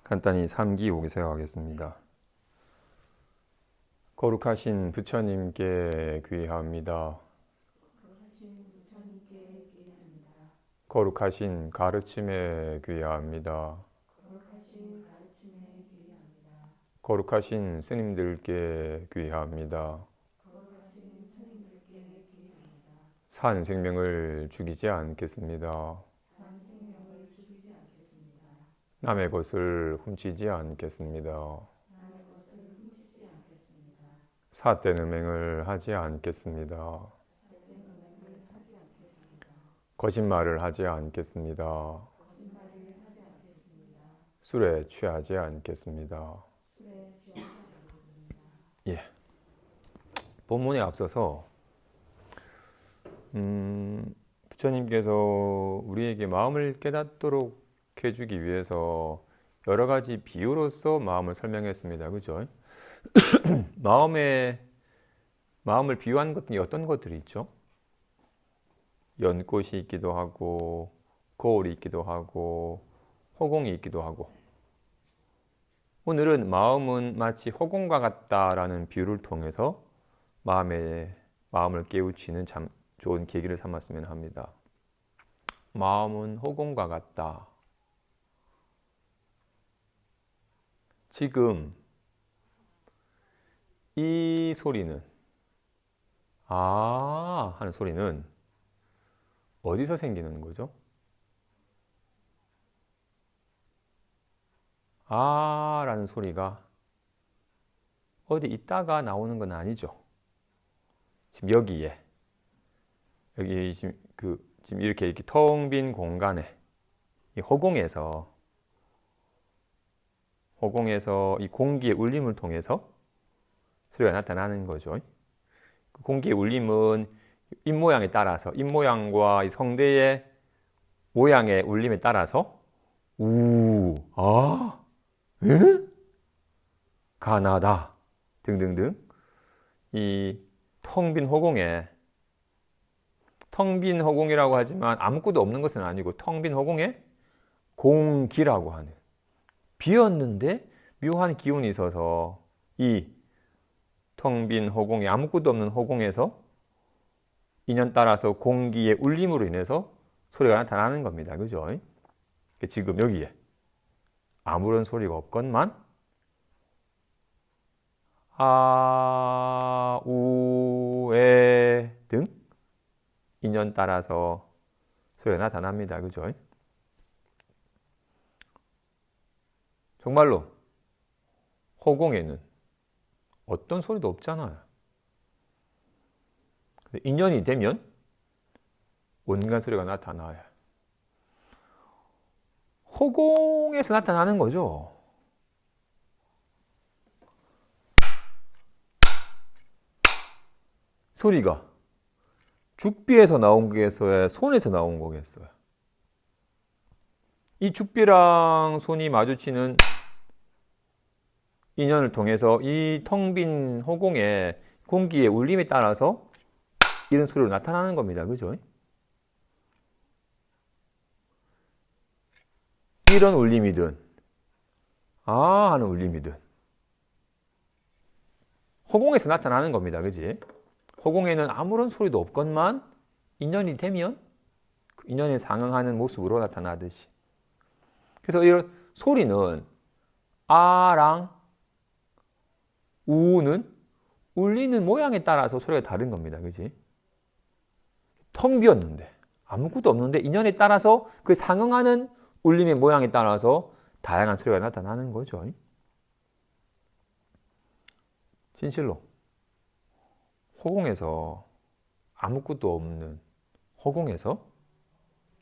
간단히 3기 오기 생각하겠습니다. 거룩하신 부처님께 귀의합니다. 거룩하신 가르침에 귀의합니다. 거룩하신 스님들께 귀의합니다. 산 생명을 죽이지 않겠습니다. 남의 것을 훔치지 않겠습니다. 삿된 음행을 하지 않겠습니다. 거짓말을 하지 않겠습니다. 술에 취하지 않겠습니다. 예. 본문에 앞서서 부처님께서 우리에게 마음을 깨닫도록 해주기 위해서 여러 가지 비유로서 마음을 설명했습니다. 그죠? 마음을 비유한 것들이 어떤 것들이 있죠? 연꽃이 있기도 하고, 거울이 있기도 하고, 허공이 있기도 하고. 오늘은 마음은 마치 허공과 같다라는 비유를 통해서 마음을 깨우치는 참 좋은 계기를 삼았으면 합니다. 마음은 허공과 같다. 지금 이 소리는 아 하는 소리는 어디서 생기는 거죠? 아 라는 소리가 어디 있다가 나오는 건 아니죠. 지금 여기 지금 이렇게 텅 빈 공간에 이 허공에서 이 공기의 울림을 통해서 소리가 나타나는 거죠. 공기의 울림은 입모양에 따라서 입모양과 이 성대의 모양의 울림에 따라서 가나다 등등등 이 텅 빈 허공이라고 하지만 아무것도 없는 것은 아니고 텅 빈 허공에 공기라고 하는 비었는데 묘한 기운이 있어서 이 텅 빈 허공에 아무것도 없는 허공에서 인연 따라서 공기의 울림으로 인해서 소리가 나타나는 겁니다. 그죠? 지금 여기에 아무런 소리가 없건만 아, 우, 에 등 인연 따라서 소리가 나타납니다. 그죠? 정말로 허공에는 어떤 소리도 없잖아요. 인연이 되면 온갖 소리가 나타나요. 허공에서 나타나는 거죠. 소리가 죽비에서 나온 거겠어요? 손에서 나온 거겠어요? 이 죽비랑 손이 마주치는 인연을 통해서 이 텅 빈 허공에 공기의 울림에 따라서 이런 소리로 나타나는 겁니다. 그죠? 이런 울림이든 아 하는 울림이든 허공에서 나타나는 겁니다. 그지? 허공에는 아무런 소리도 없건만 인연이 되면 그 인연에 상응하는 모습으로 나타나듯이. 그래서 이런 소리는 아랑 우는 울리는 모양에 따라서 소리가 다른 겁니다. 그지? 텅 비었는데 아무것도 없는데 인연에 따라서 그 상응하는 울림의 모양에 따라서 다양한 소리가 나타나는 거죠. 진실로 허공에서 아무것도 없는 허공에서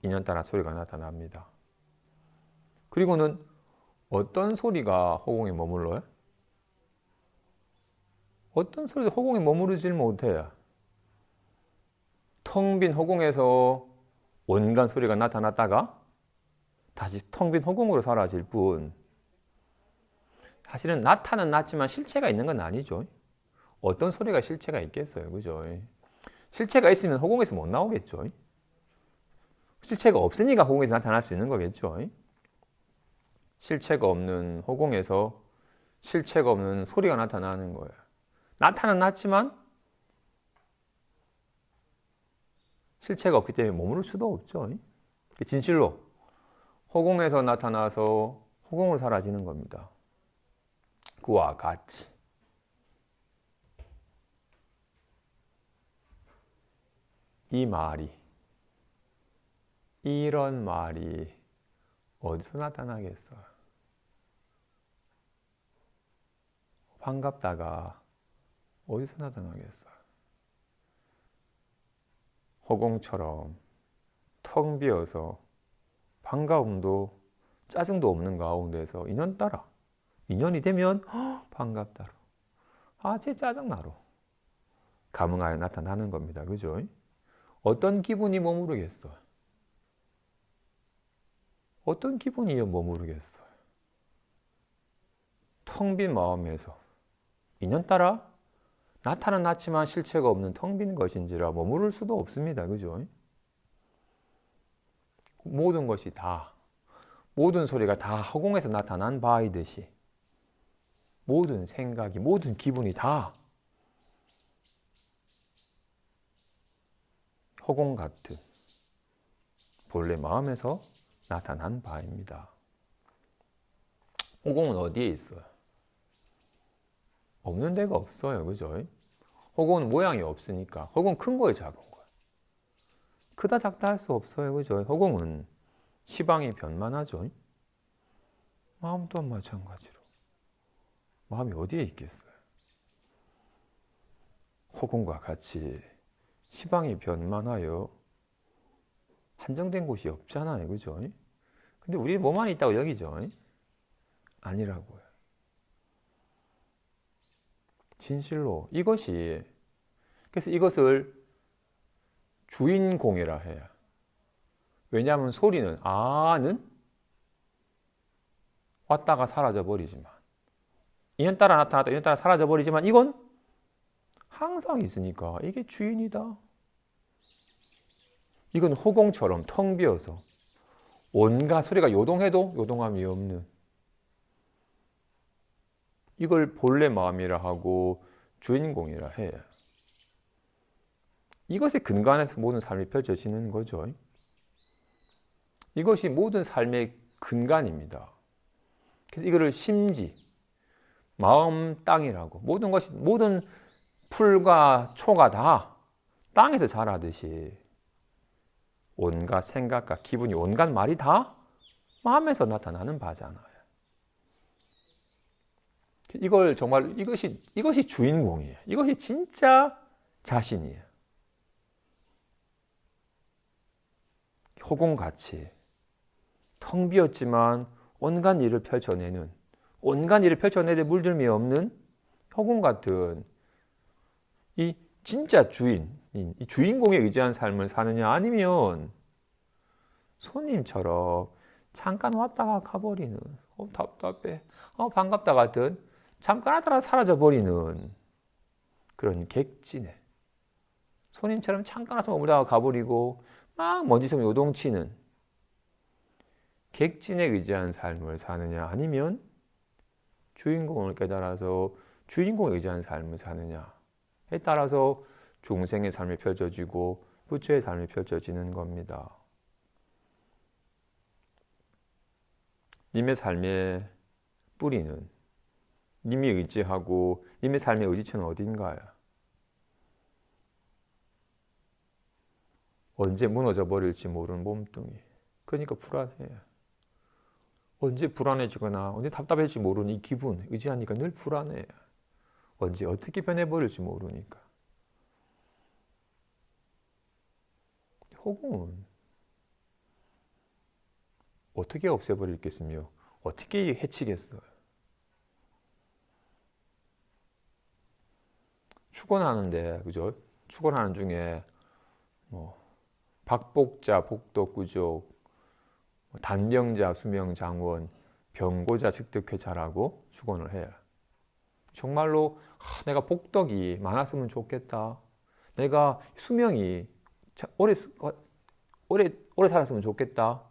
인연 따라 소리가 나타납니다. 그리고는 어떤 소리가 허공에 머물러요? 어떤 소리도 허공에 머무르질 못해요. 텅 빈 허공에서 온갖 소리가 나타났다가 다시 텅 빈 허공으로 사라질 뿐 사실은 나타는 났지만 실체가 있는 건 아니죠. 어떤 소리가 실체가 있겠어요. 그죠? 실체가 있으면 허공에서 못 나오겠죠. 실체가 없으니까 허공에서 나타날 수 있는 거겠죠. 실체가 없는 허공에서 실체가 없는 소리가 나타나는 거예요. 나타는 났지만 실체가 없기 때문에 머무를 수도 없죠. 진실로 허공에서 나타나서 허공으로 사라지는 겁니다. 그와 같이 이런 말이 어디서 나타나겠어요? 반갑다가 어디서 나타나겠어요? 허공처럼 텅 비어서 반가움도 짜증도 없는 가운데서 인연이 되면 반갑다로, 쟤 짜증나로 감흥하여 나타나는 겁니다. 그죠? 어떤 기분이 머무르겠어요? 어떤 기분이 머무르겠어요? 텅 빈 마음에서 인연따라 나타는 났지만 실체가 없는 텅 빈 것인지라 머무를 수도 없습니다. 그죠? 모든 것이 다, 모든 소리가 다 허공에서 나타난 바이듯이 모든 생각이, 모든 기분이 다 허공 같은 본래 마음에서 나타난 바입니다. 허공은 어디에 있어요? 없는 데가 없어요. 그죠? 허공은 모양이 없으니까. 허공은 큰 거예요, 작은 거예요? 크다 작다 할 수 없어요. 그죠? 허공은 시방이 변만하죠. 마음 또한 마찬가지로. 마음이 어디에 있겠어요? 허공과 같이 시방이 변만하여 한정된 곳이 없잖아요. 그죠? 근데 우리 뭐만 있다고 여기죠? 아니라고요. 진실로 그래서 이것을 주인공이라 해요. 왜냐하면 소리는 왔다가 사라져 버리지만, 인연 따라 나타났다 인연 따라 사라져 버리지만, 이건 항상 있으니까 이게 주인이다. 이건 허공처럼 텅 비어서 온갖 소리가 요동해도 요동함이 없는, 이걸 본래 마음이라 하고 주인공이라 해요. 이것의 근간에서 모든 삶이 펼쳐지는 거죠. 이것이 모든 삶의 근간입니다. 그래서 이거를 심지, 마음 땅이라고, 모든 풀과 초가 다 땅에서 자라듯이 온갖 생각과 기분이, 온갖 말이 다 마음에서 나타나는 바잖아요. 이걸 정말 이것이 주인공이에요. 이것이 진짜 자신이에요. 허공같이 텅 비었지만 온갖 일을 펼쳐내는, 온갖 일을 펼쳐내되 물들미 없는 허공 같은 이 진짜 주인, 이 주인공에 의지한 삶을 사느냐, 아니면 손님처럼 잠깐 왔다가 가버리는, 답답해, 반갑다 같은, 잠깐 하다가 사라져버리는 그런 객진에, 손님처럼 잠깐 와서 머물다가 가버리고 막 먼지처럼 요동치는 객진에 의지한 삶을 사느냐, 아니면 주인공을 깨달아서 주인공에 의지한 삶을 사느냐에 따라서 중생의 삶이 펼쳐지고 부처의 삶이 펼쳐지는 겁니다. 님의 삶의 뿌리는, 님이 의지하고 님의 삶의 의지처는 어딘가요? 언제 무너져 버릴지 모르는 몸뚱이. 그러니까 불안해요. 언제 불안해지거나 언제 답답해질지 모르는 이 기분, 의지하니까 늘 불안해요. 언제 어떻게 변해버릴지 모르니까. 허공은 어떻게 없애버리겠으며 어떻게 해치겠어요? 축원하는데, 그죠? 축원하는 중에 박복자, 복덕구족, 단명자, 수명장원, 병고자, 즉득회차라고 축원을 해요. 정말로 내가 복덕이 많았으면 좋겠다. 내가 수명이 오래 살았으면 좋겠다.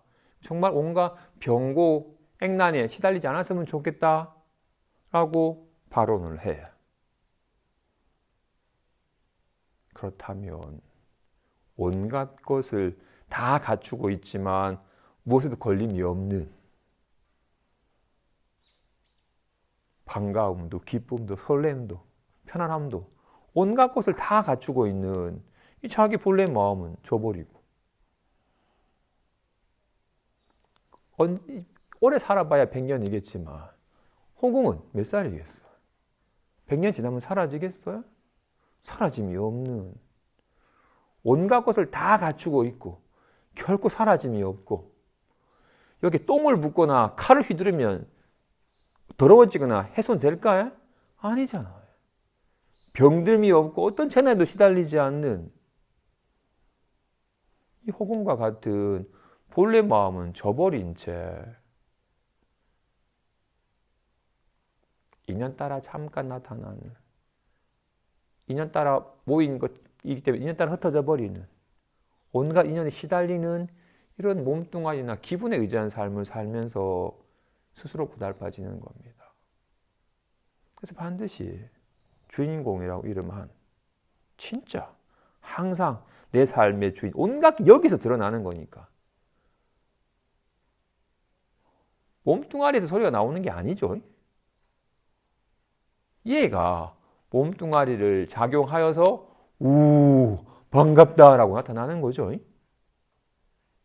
정말 온갖 병고에 액난에 시달리지 않았으면 좋겠다 라고 발언을 해. 그렇다면 온갖 것을 다 갖추고 있지만 무엇에도 걸림이 없는 반가움도 기쁨도 설렘도 편안함도 온갖 것을 다 갖추고 있는 이 자기 본래 마음은 저버리고 오래 살아봐야 100년이겠지만 호궁은 몇 살이겠어? 100년 지나면 사라지겠어요? 사라짐이 없는 온갖 것을 다 갖추고 있고 결코 사라짐이 없고 여기 똥을 묻거나 칼을 휘두르면 더러워지거나 훼손될까요? 아니잖아요. 병들미 없고 어떤 재난에도 시달리지 않는 이 호궁과 같은 본래 마음은 저버린 채 인연 따라 잠깐 나타나는 인연 따라 모인 것이기 때문에 인연 따라 흩어져 버리는 온갖 인연에 시달리는 이런 몸뚱아리나 기분에 의지한 삶을 살면서 스스로 고달파지는 겁니다. 그래서 반드시 주인공이라고 이름한 진짜 항상 내 삶의 주인 온갖 여기서 드러나는 거니까 몸뚱아리에서 소리가 나오는 게 아니죠. 얘가 몸뚱아리를 작용하여서 우 반갑다라고 나타나는 거죠.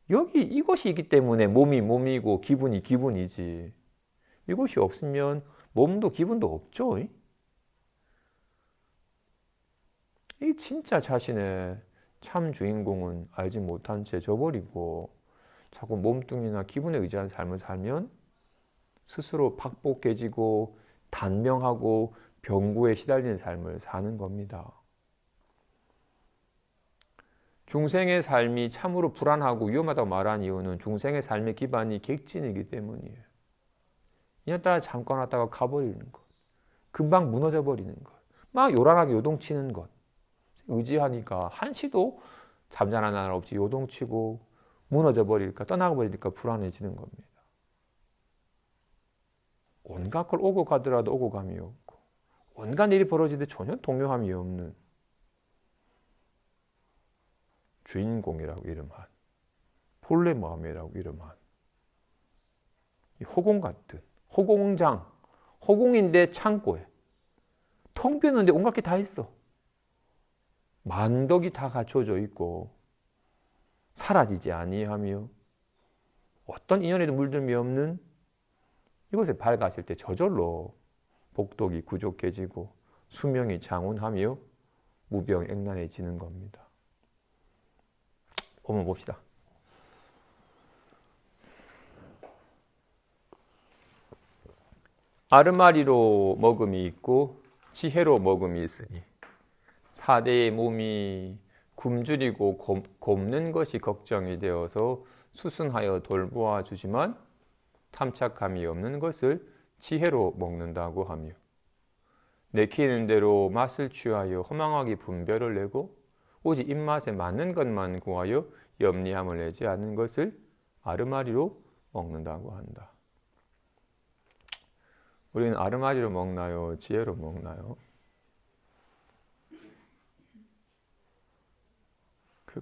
여기 이것이 있기 때문에 몸이 몸이고 기분이 기분이지. 이것이 없으면 몸도 기분도 없죠. 이 진짜 자신의 참 주인공은 알지 못한 채 저버리고 자꾸 몸뚱이나 기분에 의지한 삶을 살면 스스로 박복해지고 단명하고 병고에 시달리는 삶을 사는 겁니다. 중생의 삶이 참으로 불안하고 위험하다고 말한 이유는 중생의 삶의 기반이 객진이기 때문이에요. 인연 따라 잠깐 왔다가 가버리는 것, 금방 무너져 버리는 것, 막 요란하게 요동치는 것, 의지하니까 한시도 잠잠한 날 없이 요동치고 무너져 버릴까 떠나가 버리니까 불안해지는 겁니다. 온갖 걸 오고 가더라도 오고 감이 없고 온갖 일이 벌어지는데 전혀 동요함이 없는 주인공이라고 이름한 본래 마음이라고 이름한 이 호공 같은 호공장 호공인데 창고에 텅 비었는데 온갖 게 다 있어. 만덕이 다 갖춰져 있고 사라지지 아니하며 어떤 인연에도 물들미 없는 이곳에 밝아질 때 저절로 복덕이 구족해지고 수명이 장운하며 무병액난해지는 겁니다. 한번 봅시다. 아르마리로 먹음이 있고 지혜로 먹음이 있으니 사대의 몸이 굶주리고 곱는 것이 걱정이 되어서 수순하여 돌보아 주지만 탐착함이 없는 것을 지혜로 먹는다고 하며 내키는 대로 맛을 취하여 허망하게 분별을 내고 오직 입맛에 맞는 것만 구하여 염리함을 내지 않는 것을 아르마리로 먹는다고 한다. 우리는 아르마리로 먹나요? 지혜로 먹나요?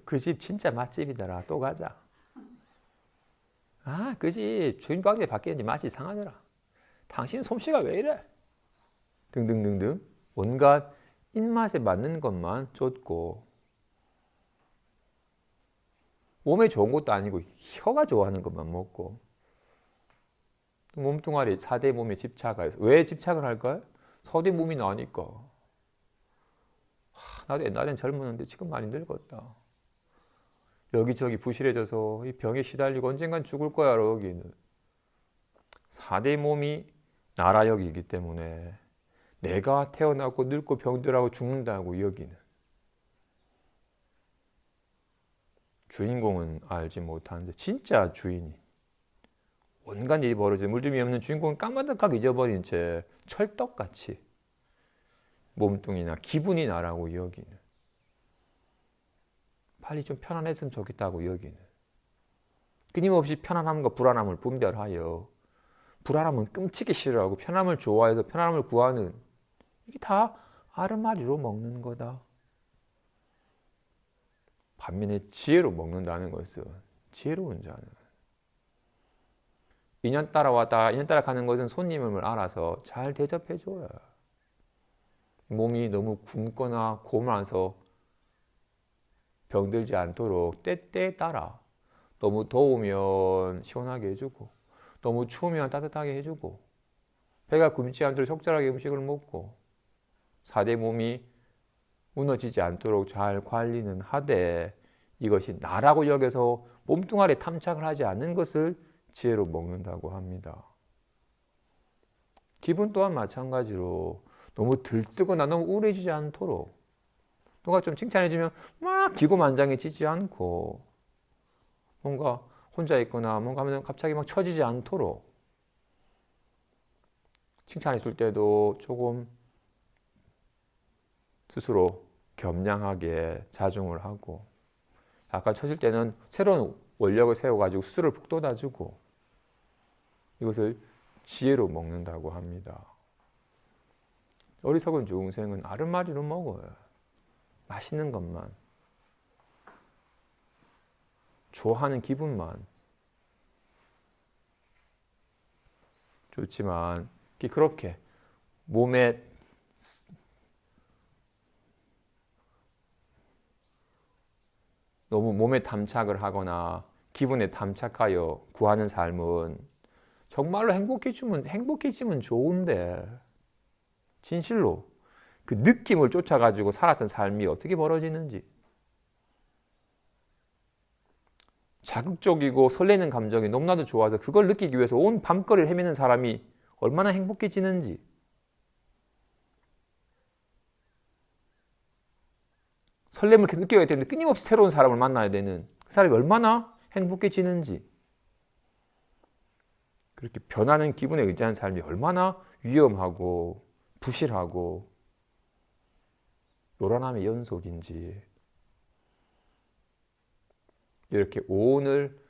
그 집 진짜 맛집이더라. 또 가자. 아, 그 집 주인방에 바뀌는지 맛이 이상하더라. 당신 솜씨가 왜 이래? 등등등등 온갖 입맛에 맞는 것만 쫓고 몸에 좋은 것도 아니고 혀가 좋아하는 것만 먹고 몸뚱아리 4대 몸에 집착해서 왜 집착을 할까요? 서대 몸이 나니까. 나도 옛날엔 젊었는데 지금 많이 늙었다. 여기저기 부실해져서 이 병에 시달리고 언젠간 죽을 거야. 여기는 4대 몸이 나라 여기이기 때문에 내가 태어나고 늙고 병들하고 죽는다고 여기는 주인공은 알지 못하는데 진짜 주인이 온갖 일이 벌어지는 물좀이 없는 주인공은 까마득하게 잊어버린 채 철떡같이 몸뚱이나 기분이 나라고 여기는 빨리 좀 편안했으면 좋겠다고 여기는 끊임없이 편안함과 불안함을 분별하여 불안함은 끔찍이 싫어하고 편함을 좋아해서 편함을 구하는, 이게 다 아르마리로 먹는 거다. 반면에 지혜로 먹는다는 것은, 지혜로운 자는 인연 따라 가는 것은 손님임을 알아서 잘 대접해줘요. 몸이 너무 굶거나 고마서 병들지 않도록 때때에 따라, 너무 더우면 시원하게 해주고, 너무 추우면 따뜻하게 해주고, 배가 굶지 않도록 적절하게 음식을 먹고, 4대 몸이 무너지지 않도록 잘 관리는 하되, 이것이 나라고 여겨서 몸뚱아리에 탐착을 하지 않는 것을 지혜로 먹는다고 합니다. 기분 또한 마찬가지로 너무 들뜨거나 너무 우울해지지 않도록, 누가 좀 칭찬해주면 막 기고만장해지지 않고, 뭔가 혼자 있거나 뭔가 하면 갑자기 막 처지지 않도록, 칭찬해줄 때도 조금 스스로 겸양하게 자중을 하고, 약간 처질 때는 새로운 원력을 세워가지고 스스로를 북돋아주고, 이것을 지혜로 먹는다고 합니다. 어리석은 중생은 아르마리로 먹어요. 맛있는 것만, 좋아하는 기분만. 좋지만 그렇게 몸에 너무 몸에 탐착을 하거나 기분에 탐착하여 구하는 삶은 정말로 행복해지면 좋은데, 진실로 그 느낌을 쫓아가지고 살았던 삶이 어떻게 벌어지는지, 자극적이고 설레는 감정이 너무나도 좋아서 그걸 느끼기 위해서 온 밤거리를 헤매는 사람이 얼마나 행복해지는지, 설렘을 이렇게 느껴야 되는데 끊임없이 새로운 사람을 만나야 되는 그 사람이 얼마나 행복해지는지, 그렇게 변하는 기분에 의지한 삶이 얼마나 위험하고 부실하고 요란함의 연속인지, 이렇게 오온을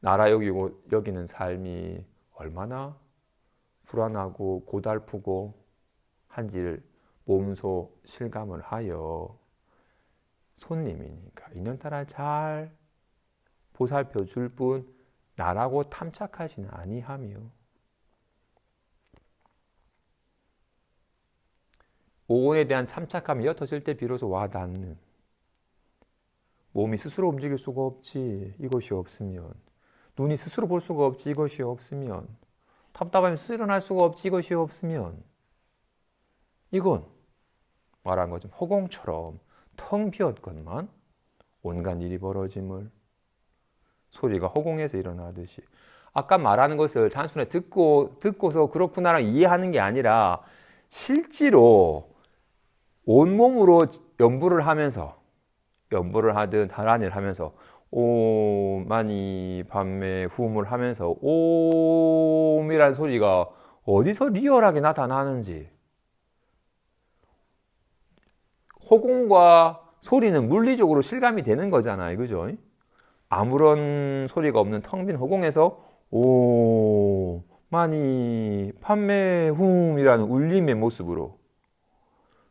나라 여기는 삶이 얼마나 불안하고 고달프고 한지를 몸소 실감을 하여 손님이니까 인연따라 잘 보살펴 줄 뿐 나라고 탐착하지는 아니하며, 오온에 대한 참착함이 옅어질 때 비로소 와닿는, 몸이 스스로 움직일 수가 없지 이것이 없으면, 눈이 스스로 볼 수가 없지 이것이 없으면, 답답하면 스스로 일어날 수가 없지 이것이 없으면, 이건 말한 것처럼 허공처럼 텅 비었건만 온갖 일이 벌어짐을, 소리가 허공에서 일어나듯이, 아까 말하는 것을 단순히 듣고서 그렇구나라 이해하는 게 아니라 실제로 온몸으로 연부를 하든 다른 일을 하면서 오마니 밤에 후음을 하면서 옴이라는 소리가 어디서 리얼하게 나타나는지, 호공과 소리는 물리적으로 실감이 되는 거잖아요, 그죠? 아무런 소리가 없는 텅 빈 호공에서 오마니 밤에 후음이라는 울림의 모습으로,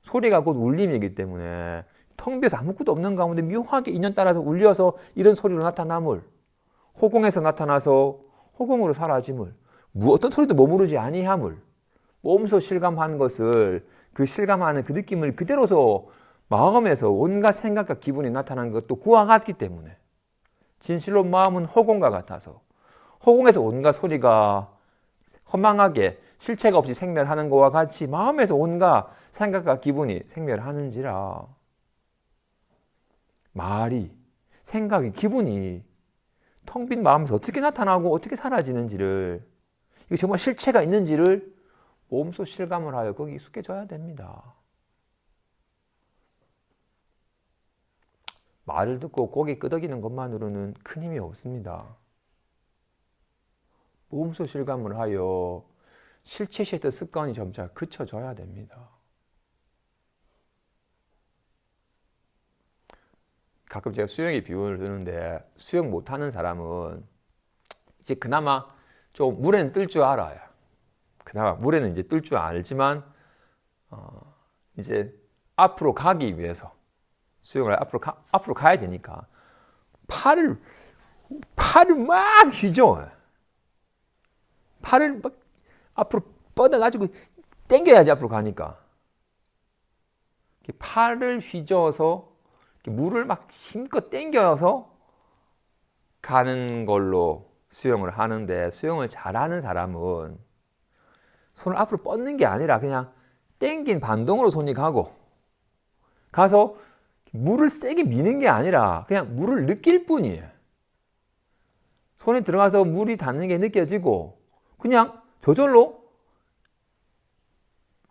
소리가 곧 울림이기 때문에 텅 비어서 아무것도 없는 가운데 묘하게 인연 따라서 울려서 이런 소리로 나타남을, 호공에서 나타나서 호공으로 사라짐을, 어떤 소리도 머무르지 아니함을 몸소 실감하는 것을, 그 실감하는 그 느낌을 그대로서 마음에서 온갖 생각과 기분이 나타나는 것도 그와 같기 때문에, 진실로 마음은 허공과 같아서 허공에서 온갖 소리가 허망하게 실체가 없이 생멸하는 것과 같이 마음에서 온갖 생각과 기분이 생멸하는지라, 말이, 생각이, 기분이 텅 빈 마음에서 어떻게 나타나고 어떻게 사라지는지를, 이게 정말 실체가 있는지를 몸소 실감을 하여 거기 익숙해져야 됩니다. 말을 듣고 고개 끄덕이는 것만으로는 큰 힘이 없습니다. 몸소 실감을 하여 실체시했던 습관이 점차 그쳐져야 됩니다. 가끔 제가 수영의 비유를 드는데, 수영 못하는 사람은 이제 그나마 좀 물에는 뜰 줄 알아요. 그나마 물에는 이제 뜰 줄 알지만 이제 앞으로 가기 위해서 수영을 앞으로 가야 되니까 팔을 막 휘저. 팔을 막 앞으로 뻗어가지고 당겨야지 앞으로 가니까. 팔을 휘저어서 물을 막 힘껏 당겨서 가는 걸로 수영을 하는데, 수영을 잘하는 사람은 손을 앞으로 뻗는 게 아니라 그냥 당긴 반동으로 손이 가서 물을 세게 미는 게 아니라 그냥 물을 느낄 뿐이에요. 손에 들어가서 물이 닿는 게 느껴지고 그냥 저절로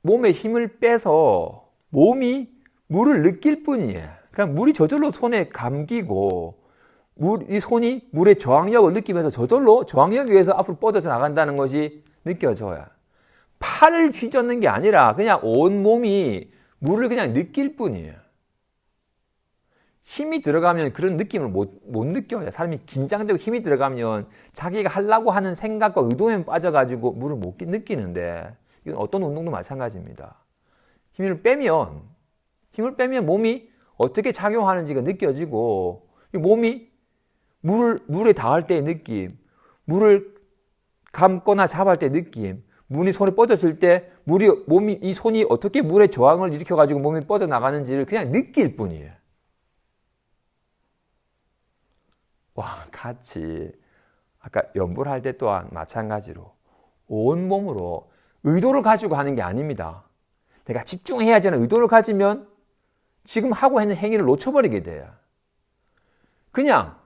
몸에 힘을 빼서 몸이 물을 느낄 뿐이에요. 그냥 물이 저절로 손에 감기고 이 손이 물의 저항력을 느끼면서 저절로 저항력에 의해서 앞으로 뻗어져 나간다는 것이 느껴져요. 팔을 휘젓는 게 아니라 그냥 온 몸이 물을 그냥 느낄 뿐이에요. 힘이 들어가면 그런 느낌을 못 느껴요. 사람이 긴장되고 힘이 들어가면 자기가 하려고 하는 생각과 의도에 빠져가지고 물을 못 느끼는데, 이건 어떤 운동도 마찬가지입니다. 힘을 빼면 몸이 어떻게 작용하는지가 느껴지고, 이 몸이 물에 닿을 때의 느낌, 물을 감거나 잡을 때의 느낌, 물이 손에 뻗었을 때 이 손이 어떻게 물의 저항을 일으켜가지고 몸이 뻗어나가는지를 그냥 느낄 뿐이에요. 같이 아까 연불 할 때 또한 마찬가지로 온몸으로 의도를 가지고 하는 게 아닙니다. 내가 집중해야지 하는 의도를 가지면 지금 하고 있는 행위를 놓쳐버리게 돼요. 그냥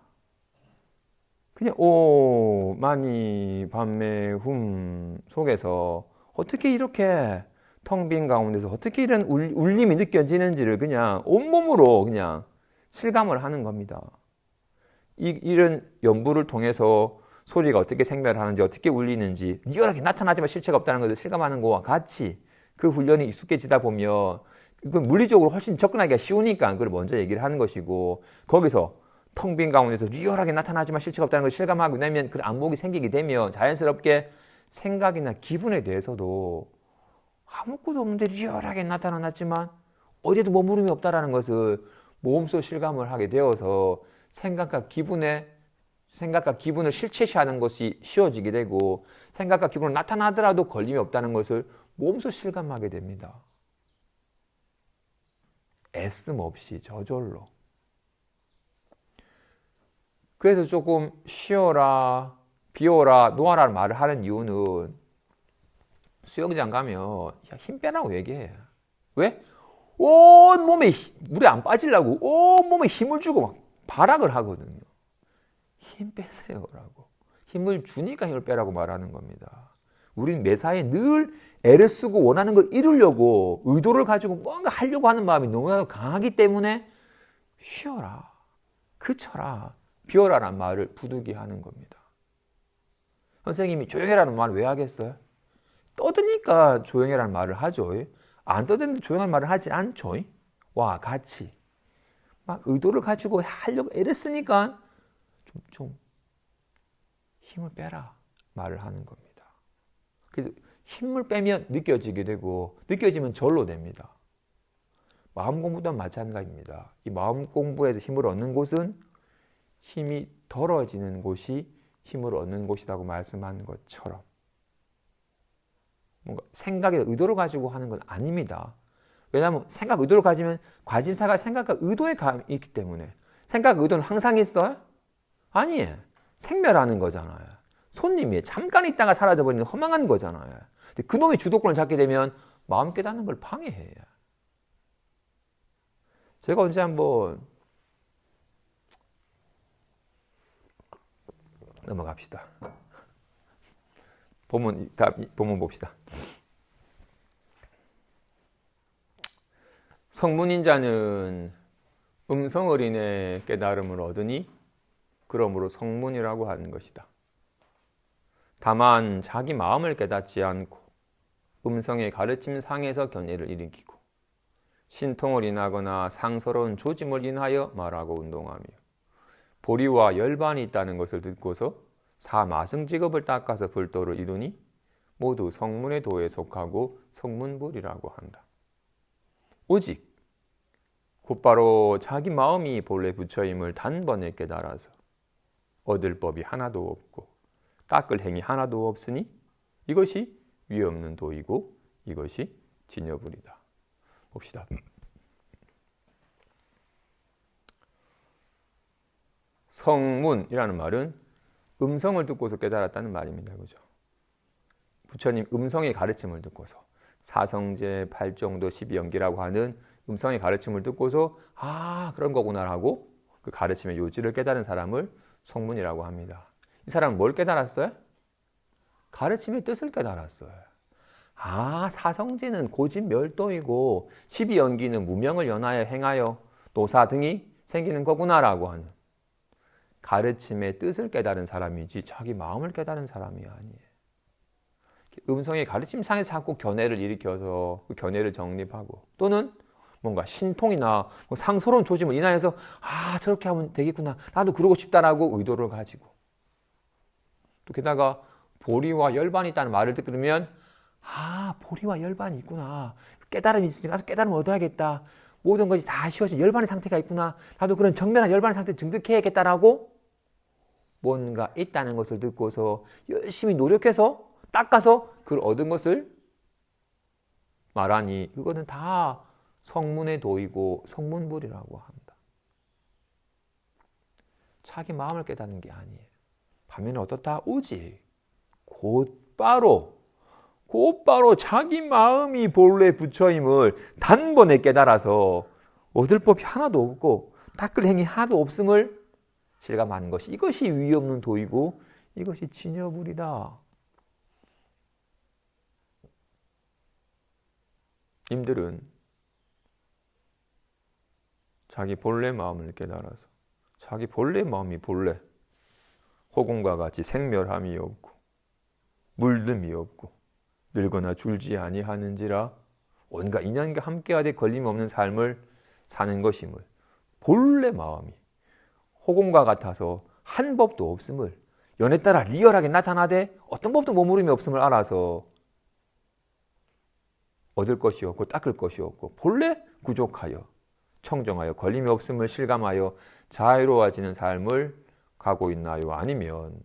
오 마니 밤매 훔 속에서 어떻게 이렇게 텅 빈 가운데서 어떻게 이런 울림이 느껴지는지를 그냥 온몸으로 그냥 실감을 하는 겁니다. 이런 연부를 통해서 소리가 어떻게 생멸하는지, 어떻게 울리는지 리얼하게 나타나지만 실체가 없다는 것을 실감하는 것과 같이 그 훈련이 익숙해지다 보면 이건 물리적으로 훨씬 접근하기가 쉬우니까 그걸 먼저 얘기를 하는 것이고, 거기서 텅 빈 가운데서 리얼하게 나타나지만 실체가 없다는 것을 실감하고 나면 그 안목이 생기게 되면 자연스럽게 생각이나 기분에 대해서도 아무것도 없는데 리얼하게 나타났지만 어디에도 머무름이 없다는 것을 몸소 실감을 하게 되어서 생각과 기분을 실체시하는 것이 쉬워지게 되고, 생각과 기분은 나타나더라도 걸림이 없다는 것을 몸소 실감하게 됩니다. 애씀 없이 저절로. 그래서 조금 쉬어라, 비워라, 놓아라 말을 하는 이유는 수영장 가면 힘 빼라고 얘기해요. 왜? 온 몸에 물에 안 빠지려고 온 몸에 힘을 주고 막 발악을 하거든요. 힘 빼세요라고. 힘을 주니까 힘을 빼라고 말하는 겁니다. 우리는 매사에 늘 애를 쓰고 원하는 걸 이루려고 의도를 가지고 뭔가 하려고 하는 마음이 너무나도 강하기 때문에 쉬어라, 그쳐라, 비워라라는 말을 부득이 하는 겁니다. 선생님이 조용해라는 말을 왜 하겠어요? 떠드니까 조용해라는 말을 하죠. 안 떠드는데 조용한 말을 하지 않죠. 같이 막 의도를 가지고 하려고 애를 쓰니까 좀 힘을 빼라 말을 하는 겁니다. 그래서 힘을 빼면 느껴지게 되고, 느껴지면 절로 됩니다. 마음 공부도 마찬가지입니다. 이 마음 공부에서 힘을 얻는 곳은 힘이 덜어지는 곳이 힘을 얻는 곳이라고 말씀하는 것처럼, 뭔가 생각에 의도를 가지고 하는 건 아닙니다. 왜냐하면 생각 의도를 가지면 관심사가 생각과 의도에 있기 때문에. 생각 의도는 항상 있어요? 아니에요. 생멸하는 거잖아요. 손님이 잠깐 있다가 사라져버리는 허망한 거잖아요. 근데 그놈이 주도권을 잡게 되면 마음 깨닫는 걸 방해해요. 제가 언제 한번 넘어갑시다. 본문 봅시다. 성문인 자는 음성어린의 깨달음을 얻으니 그러므로 성문이라고 하는 것이다. 다만 자기 마음을 깨닫지 않고 음성의 가르침상에서 견해를 일으키고 신통을 인하거나 상서로운 조짐을 인하여 말하고 운동하며 보리와 열반이 있다는 것을 듣고서 사마승직업을 닦아서 불도를 이루니 모두 성문의 도에 속하고 성문불이라고 한다. 오직 곧바로 자기 마음이 본래 부처임을 단번에 깨달아서 얻을 법이 하나도 없고 닦을 행위 하나도 없으니 이것이 위 없는 도이고 이것이 진여불이다. 봅시다. 성문이라는 말은 음성을 듣고서 깨달았다는 말입니다. 그죠? 부처님 음성의 가르침을 듣고서 사성제, 팔정도, 12연기라고 하는 음성의 가르침을 듣고서 그런 거구나라고 그 가르침의 요지를 깨달은 사람을 성문이라고 합니다. 이 사람은 뭘 깨달았어요? 가르침의 뜻을 깨달았어요. 사성제는 고집멸도이고 12연기는 무명을 연하여 행하여 노사 등이 생기는 거구나라고 하는 가르침의 뜻을 깨달은 사람이지 자기 마음을 깨달은 사람이 아니에요. 음성의 가르침상에서 자꾸 견해를 일으켜서 그 견해를 정립하고 또는 뭔가 신통이나 상스러운 조짐을 인하여서 저렇게 하면 되겠구나, 나도 그러고 싶다라고 의도를 가지고 또 게다가 보리와 열반이 있다는 말을 듣게 되면 보리와 열반이 있구나, 깨달음이 있으니까 나도 깨달음을 얻어야겠다, 모든 것이 다 쉬워진 열반의 상태가 있구나, 나도 그런 정면한 열반의 상태를 증득해야겠다라고 뭔가 있다는 것을 듣고서 열심히 노력해서 닦아서 그걸 얻은 것을 말하니 그거는 다 성문의 도이고 성문불이라고 한다. 자기 마음을 깨닫는 게 아니에요. 반면에 어떻다? 오직 곧바로 자기 마음이 본래 부처임을 단번에 깨달아서 얻을 법이 하나도 없고 닦을 행위 하나도 없음을 실감하는 것이, 이것이 위 없는 도이고 이것이 진여불이다. 님들은 자기 본래 마음을 깨달아서 자기 본래 마음이 본래 호공과 같이 생멸함이 없고 물듦이 없고 늙거나 줄지 아니하는지라 온갖 인연과 함께하되 걸림없는 삶을 사는 것임을, 본래 마음이 호공과 같아서 한 법도 없음을, 연에 따라 리얼하게 나타나되 어떤 법도 머무름이 없음을 알아서 얻을 것이 없고 닦을 것이 없고 본래 구족하여 청정하여 걸림이 없음을 실감하여 자유로워지는 삶을 가고 있나요? 아니면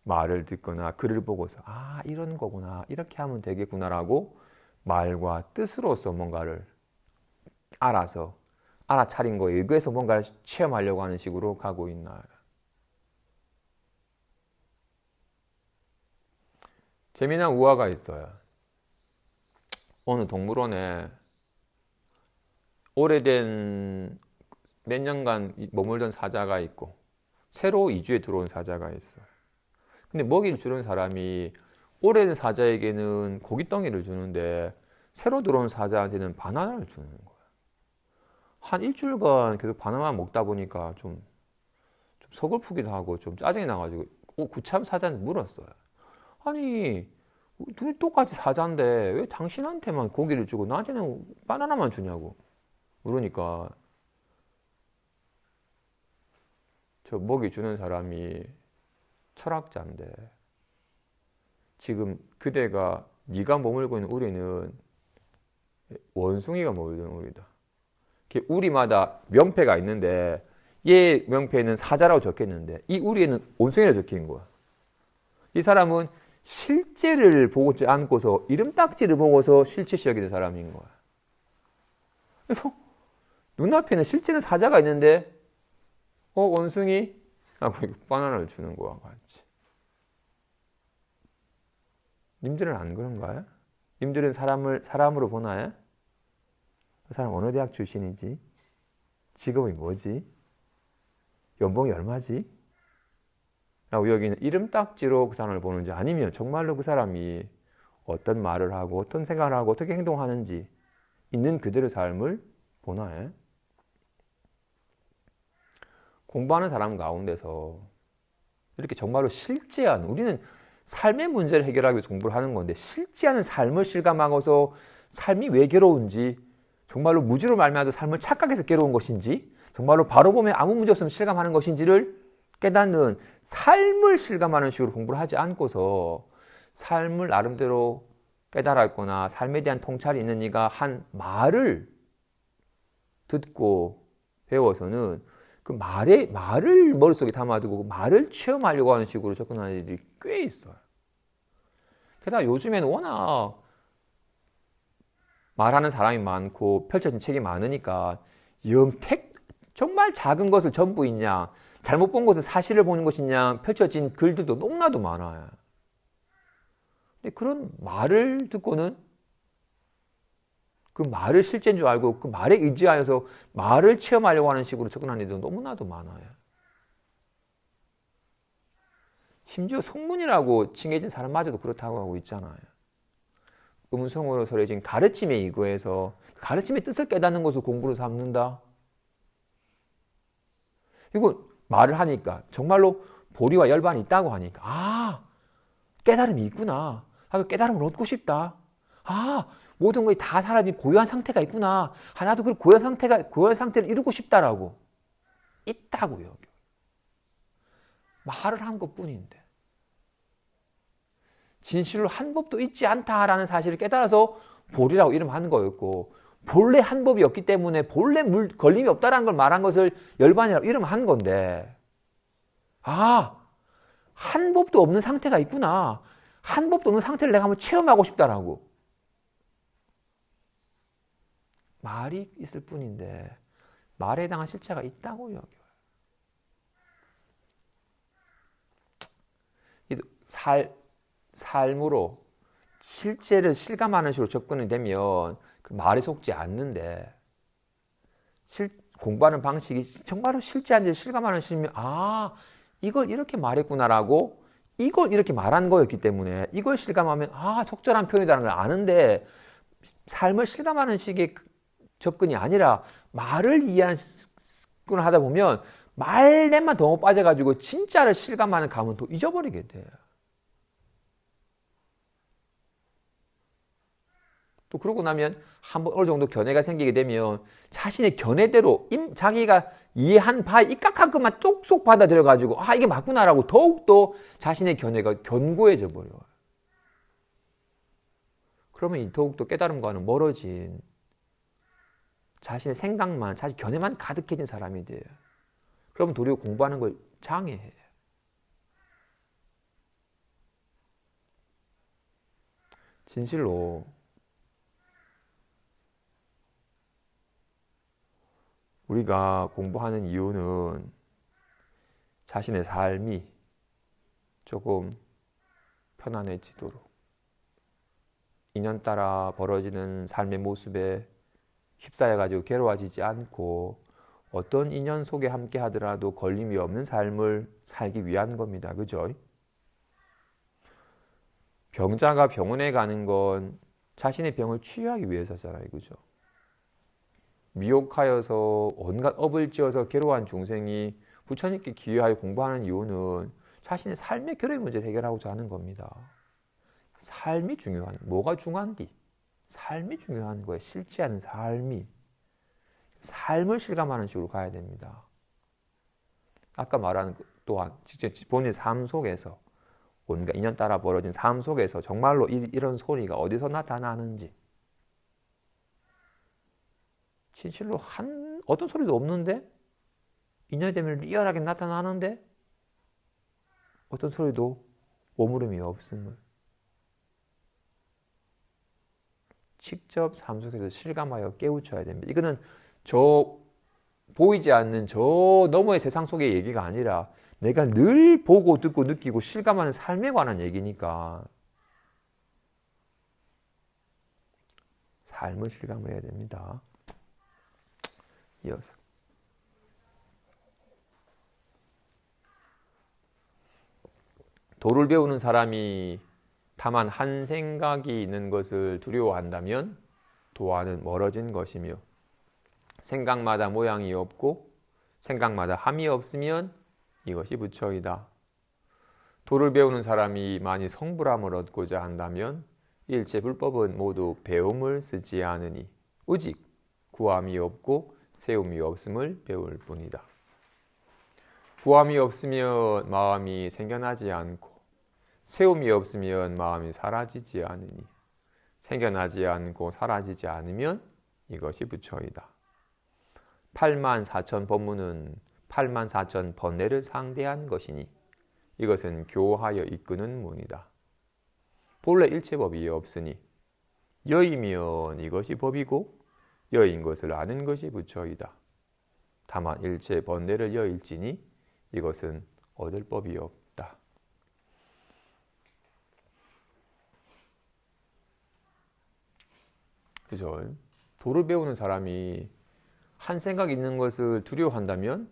말을 듣거나 글을 보고서 이런 거구나, 이렇게 하면 되겠구나라고 말과 뜻으로서 뭔가를 알아서 알아차린 거에 의거해서 뭔가를 체험하려고 하는 식으로 가고 있나요? 재미난 우화가 있어요. 어느 동물원에 오래된 몇 년간 머물던 사자가 있고 새로 이주에 들어온 사자가 있어요. 근데 먹이를 주는 사람이 오래된 사자에게는 고깃덩이를 주는데 새로 들어온 사자한테는 바나나를 주는 거예요. 한 일주일간 계속 바나나만 먹다 보니까 좀 서글프기도 하고 좀 짜증이 나가지고 구참 사자한테 물었어요. 아니, 둘이 똑같이 사자인데 왜 당신한테만 고기를 주고 나한테는 바나나만 주냐고 물으니까 저 먹이 주는 사람이 철학자인데 지금 그대가 네가 머물고 있는 우리는 원숭이가 머물던 우리다. 우리마다 명패가 있는데 얘 명패는 사자라고 적혔는데 이 우리에는 원숭이라고 적힌 거야. 이 사람은 실제를 보지 않고서 이름딱지를 보고서 실체시 여기는 사람인 거야. 그래서 눈앞에는 실제는 사자가 있는데 원숭이? 하고 바나나를 주는 거와 같이. 님들은 안 그런가요? 님들은 사람으로 보나요? 그 사람 어느 대학 출신이지? 직업이 뭐지? 연봉이 얼마지? 라고 여기는 이름딱지로 그 사람을 보는지, 아니면 정말로 그 사람이 어떤 말을 하고 어떤 생각을 하고 어떻게 행동하는지 있는 그대로 삶을 보나요? 공부하는 사람 가운데서 이렇게 정말로 실제한, 우리는 삶의 문제를 해결하기 위해서 공부를 하는 건데 실제하는 삶을 실감하고서 삶이 왜 괴로운지, 정말로 무지로 말미암아 삶을 착각해서 괴로운 것인지, 정말로 바로 보면 아무 문제 없으면 실감하는 것인지를 깨닫는 삶을 실감하는 식으로 공부를 하지 않고서 삶을 나름대로 깨달았거나 삶에 대한 통찰이 있는 이가 한 말을 듣고 배워서는 그 말을 머릿속에 담아두고 그 말을 체험하려고 하는 식으로 접근하는 일이 꽤 있어요. 게다가 요즘에는 워낙 말하는 사람이 많고 펼쳐진 책이 많으니까 정말 작은 것을 전부 있냐, 잘못 본 것을 사실을 보는 것이냐 펼쳐진 글들도 너무나도 많아요. 근데 그런 말을 듣고는 그 말을 실제인 줄 알고 그 말에 의지하여서 말을 체험하려고 하는 식으로 접근하는 일도 너무나도 많아요. 심지어 성문이라고 칭해진 사람마저도 그렇다고 하고 있잖아요. 음성으로 설해진 가르침에 의거해서 가르침의 뜻을 깨닫는 것을 공부로 삼는다. 이거 말을 하니까 정말로 보리와 열반이 있다고 하니까 깨달음이 있구나. 나도 깨달음을 얻고 싶다. 모든 것이 다 사라진 고요한 상태가 있구나. 나도 그 고요한 상태를 이루고 싶다라고. 있다고요. 말을 한 것뿐인데. 진실로 한 법도 있지 않다라는 사실을 깨달아서 보리라고 이름하는 거였고, 본래 한 법이 없기 때문에 본래 걸림이 없다라는 걸 말한 것을 열반이라고 이름한 건데, 한 법도 없는 상태가 있구나. 한 법도 없는 상태를 내가 한번 체험하고 싶다라고. 말이 있을 뿐인데 말에 해당한 실체가 있다고 여겨요. 삶으로 실제를 실감하는 식으로 접근이 되면 그 말에 속지 않는데 공부하는 방식이 정말로 실제한지를 실감하는 식이면 이걸 이렇게 말했구나라고 이걸 이렇게 말한 거였기 때문에 이걸 실감하면 적절한 표현이라는 걸 아는데 삶을 실감하는 식의 접근이 아니라 말을 이해하는 접근을 하다 보면 말에만 너무 빠져가지고 진짜를 실감하는 감은 또 잊어버리게 돼요. 또 그러고 나면 한번 어느 정도 견해가 생기게 되면 자신의 견해대로 자기가 이해한 바에 입각한 것만 쏙쏙 받아들여가지고 이게 맞구나라고 더욱더 자신의 견해가 견고해져 버려요. 그러면 더욱더 깨달음과는 멀어진 자신의 생각만, 자신 견해만 가득해진 사람이 돼요. 그러면 도리어 공부하는 걸 장애해요. 진실로 우리가 공부하는 이유는 자신의 삶이 조금 편안해지도록 인연 따라 벌어지는 삶의 모습에 휩싸여가지고 괴로워지지 않고 어떤 인연 속에 함께 하더라도 걸림이 없는 삶을 살기 위한 겁니다. 그죠? 병자가 병원에 가는 건 자신의 병을 치유하기 위해서잖아요. 그죠? 미혹하여서 온갖 업을 지어서 괴로워한 중생이 부처님께 기회하여 공부하는 이유는 자신의 삶의 괴로운 문제를 해결하고자 하는 겁니다. 삶이 중요한, 뭐가 중요한디? 삶이 중요한 거예요. 실제하는 삶이. 삶을 실감하는 식으로 가야 됩니다. 아까 말한 또한 직접 본인의 삶 속에서 온갖 인연 따라 벌어진 삶 속에서 정말로 이런 소리가 어디서 나타나는지 진실로 어떤 소리도 없는데 인연이 되면 리얼하게 나타나는데 어떤 소리도 오물음이 없음을 직접 삶 속에서 실감하여 깨우쳐야 됩니다. 이거는 보이지 않는 저 너머의 세상 속의 얘기가 아니라 내가 늘 보고 듣고 느끼고 실감하는 삶에 관한 얘기니까 삶을 실감을 해야 됩니다. 이어서 도를 배우는 사람이 다만 한 생각이 있는 것을 두려워한다면 도와는 멀어진 것이며 생각마다 모양이 없고 생각마다 함이 없으면 이것이 부처이다. 도를 배우는 사람이 많이 성불함을 얻고자 한다면 일체 불법은 모두 배움을 쓰지 않으니 오직 구함이 없고 세움이 없음을 배울 뿐이다. 구함이 없으면 마음이 생겨나지 않고 세움이 없으면 마음이 사라지지 않으니 생겨나지 않고 사라지지 않으면 이것이 부처이다. 84,000 법문은 84,000 번뇌를 상대한 것이니 이것은 교하여 이끄는 문이다. 본래 일체법이 없으니 여이면 이것이 법이고 여인 것을 아는 것이 부처이다. 다만 일체 번뇌를 여일지니 이것은 얻을 법이 없다. 그죠? 도를 배우는 사람이 한 생각 있는 것을 두려워한다면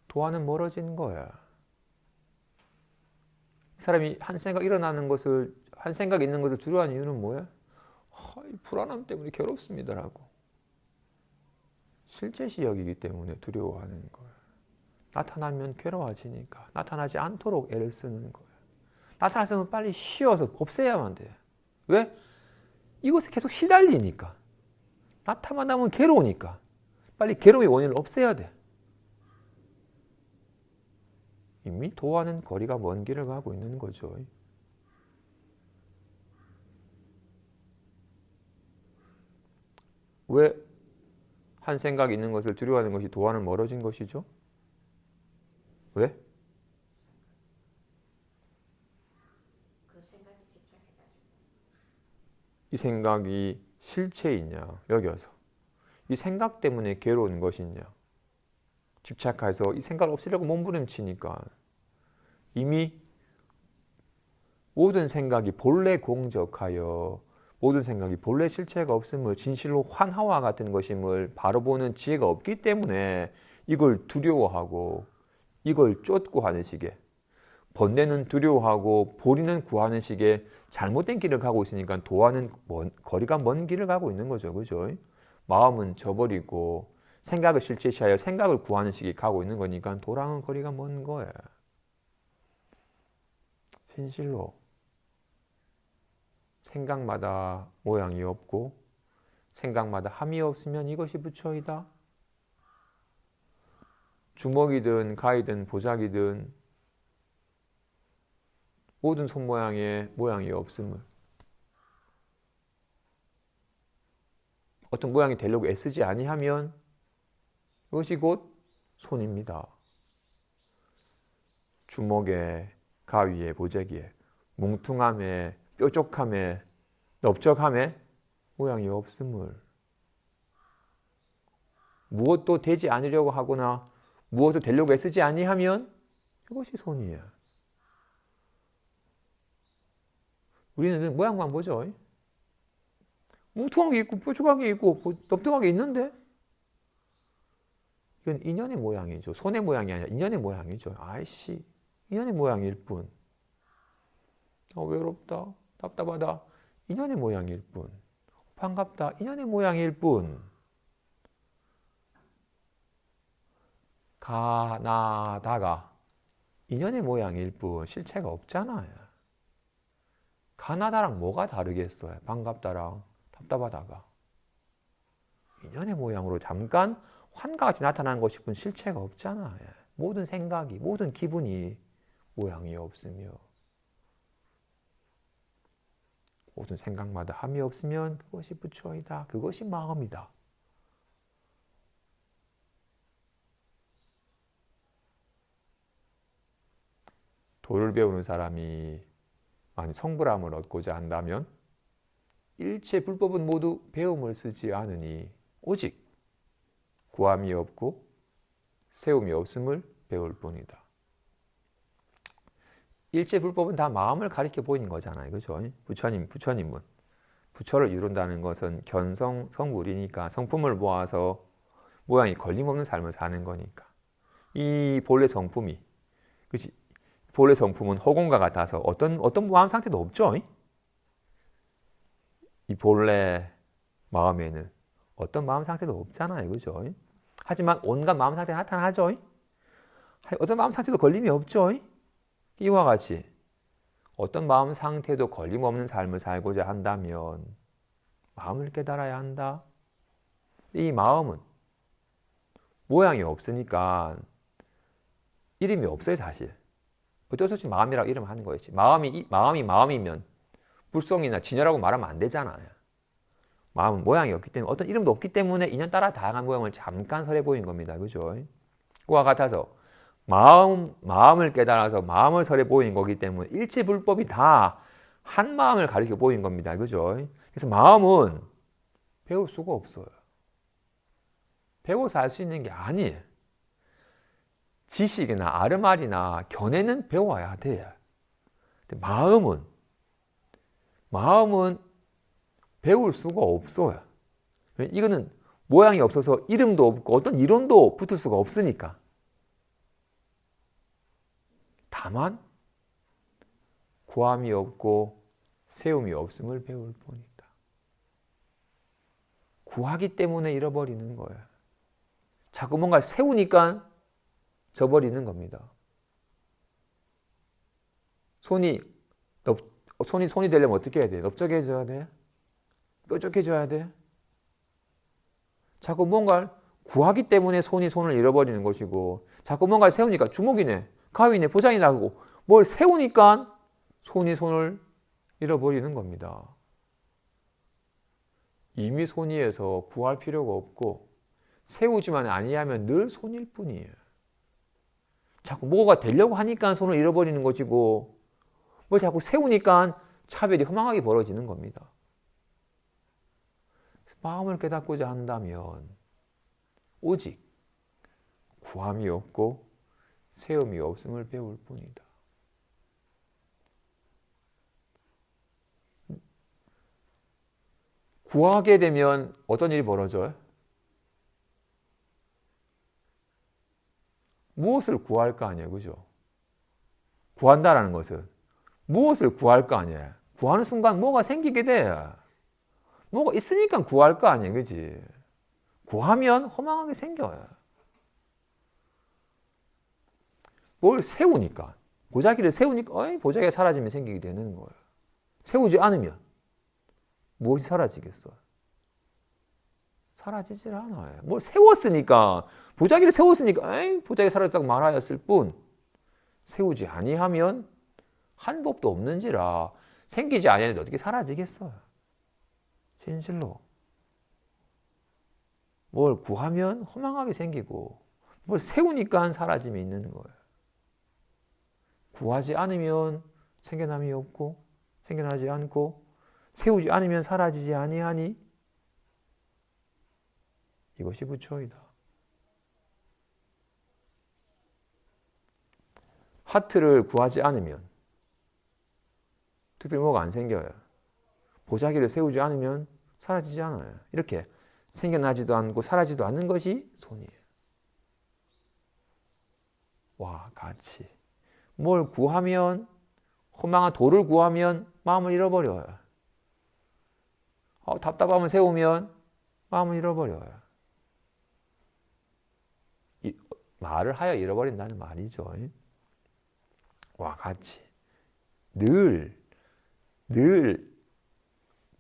도와는 멀어지는 거야. 사람이 한 생각 있는 것을 두려워하는 이유는 뭐야? 이 불안함 때문에 괴롭습니다라고. 실제시 여기기 때문에 두려워하는 거야. 나타나면 괴로워지니까 나타나지 않도록 애를 쓰는 거야. 나타났으면 빨리 쉬어서 없애야만 돼. 왜? 이것에 계속 시달리니까. 나타나면 괴로우니까. 빨리 괴로움의 원인을 없애야 돼. 이미 도와는 거리가 먼 길을 가고 있는 거죠. 왜 한 생각 있는 것을 두려워하는 것이 도와는 멀어진 것이죠? 왜? 그 생각에 집착해가지고. 이 생각이 실체이냐 여겨서 이 생각 때문에 괴로운 것이냐 집착해서 이 생각을 없애려고 몸부림치니까 이미 모든 생각이 본래 공적하여 모든 생각이 본래 실체가 없음을 진실로 환하와 같은 것임을 바로 보는 지혜가 없기 때문에 이걸 두려워하고 이걸 쫓고 하는 식의 번뇌는 두려워하고 보리는 구하는 식의 잘못된 길을 가고 있으니까 도와는 거리가 먼 길을 가고 있는 거죠. 그죠? 마음은 저버리고 생각을 실체시하여 생각을 구하는 식이 가고 있는 거니까 도랑은 거리가 먼 거예요. 진실로 생각마다 모양이 없고 생각마다 함이 없으면 이것이 부처이다. 주먹이든 가이든 보자기든 모든 손모양에 모양이 없음을 어떤 모양이 되려고 애쓰지 아니하면 이것이 곧 손입니다. 주먹에 가위에 보자기에 뭉퉁함에 뾰족함에 넓적함에 모양이 없음을 무엇도 되지 않으려고 하거나 무엇도 되려고 애쓰지 아니하면 이것이 손이에요. 우리는 모양만 보죠. 뭉퉁한 게 있고 뾰족한 게 있고 넓적한 게 있는데 이건 인연의 모양이죠. 손의 모양이 아니라 인연의 모양이죠. 아이씨, 인연의 모양일 뿐. 외롭다, 답답하다, 인연의 모양일 뿐. 반갑다, 인연의 모양일 뿐. 가나다가 인연의 모양일 뿐 실체가 없잖아요. 가나다랑 뭐가 다르겠어요? 반갑다랑 답답하다가. 인연의 모양으로 잠깐 환과 같이 나타나는 것이 뿐 실체가 없잖아요. 모든 생각이, 모든 기분이 모양이 없으며 모든 생각마다 함이 없으면 그것이 부처이다. 그것이 마음이다. 도를 배우는 사람이 만약 성불함을 얻고자 한다면 일체 불법은 모두 배움을 쓰지 않으니 오직 구함이 없고 세움이 없음을 배울 뿐이다. 일체 불법은 다 마음을 가리켜 보이는 거잖아요. 그죠? 부처님은. 부처를 이룬다는 것은 견성성불이니까 성품을 모아서 모양이 걸림없는 삶을 사는 거니까. 이 본래 성품이, 그치? 본래 성품은 허공과 같아서 어떤 마음 상태도 없죠? 이 본래 마음에는 어떤 마음 상태도 없잖아요. 그죠? 하지만 온갖 마음 상태가 나타나죠? 어떤 마음 상태도 걸림이 없죠? 이와 같이 어떤 마음 상태도 걸림없는 삶을 살고자 한다면 마음을 깨달아야 한다. 이 마음은 모양이 없으니까 이름이 없어요, 사실. 어쩔 수 없이 마음이라고 이름 하는 거였지. 마음이면 불송이나 진여라고 말하면 안 되잖아요. 마음은 모양이 없기 때문에, 어떤 이름도 없기 때문에 인연 따라 다양한 모양을 잠깐 설해 보인 겁니다. 그죠? 그와 같아서 마음을 깨달아서 마음을 설해 보인 거기 때문에 일체불법이 다 한 마음을 가리켜 보인 겁니다. 그죠? 그래서 마음은 배울 수가 없어요. 배워서 알 수 있는 게 아니에요. 지식이나 아르말이나 견해는 배워야 돼요. 근데 마음은 배울 수가 없어요. 이거는 모양이 없어서 이름도 없고 어떤 이론도 붙을 수가 없으니까. 다만 구함이 없고 세움이 없음을 배울 뿐이다. 구하기 때문에 잃어버리는 거예요. 자꾸 뭔가 세우니까 져버리는 겁니다. 손이 되려면 어떻게 해야 돼? 넓적해져야 돼? 뾰족해져야 돼? 자꾸 뭔가를 구하기 때문에 손을 잃어버리는 것이고, 자꾸 뭔가를 세우니까 주먹이네, 가위네, 보장이 나고, 뭘 세우니까 손을 잃어버리는 겁니다. 이미 손이에서 구할 필요가 없고, 세우지만 아니하면 늘 손일 뿐이에요. 자꾸 뭐가 되려고 하니까 손을 잃어버리는 것이고, 뭘 자꾸 세우니까 차별이 허망하게 벌어지는 겁니다. 마음을 깨닫고자 한다면 오직 구함이 없고 세움이 없음을 배울 뿐이다. 구하게 되면 어떤 일이 벌어져요? 무엇을 구할 거 아니에요, 그죠? 구한다라는 것은 무엇을 구할 거 아니에요. 구하는 순간 뭐가 생기게 돼. 뭐가 있으니까 구할 거 아니에요, 그지? 구하면 허망하게 생겨요. 뭘 세우니까, 보자기를 세우니까 보자기가 사라지면 생기게 되는 거예요. 세우지 않으면 무엇이 사라지겠어요? 사라지질 않아요. 뭘 세웠으니까, 보자기를 세웠으니까 보자기 사라졌다고 말하였을 뿐, 세우지 아니하면 한 법도 없는지라 생기지 아니하는데 어떻게 사라지겠어요? 진실로. 뭘 구하면 허망하게 생기고, 뭘 세우니까 사라짐이 있는 거예요. 구하지 않으면 생겨남이 없고, 생겨나지 않고, 세우지 않으면 사라지지 아니하니, 이것이 부처이다. 하트를 구하지 않으면 특별히 뭐가 안 생겨요. 보자기를 세우지 않으면 사라지지 않아요. 이렇게 생겨나지도 않고 사라지도 않는 것이 손이에요. 와, 같이. 뭘 구하면, 허망한 도를 구하면 마음을 잃어버려요. 답답함을 세우면 마음을 잃어버려요. 말을 하여 잃어버린다는 말이죠. 와, 같이. 늘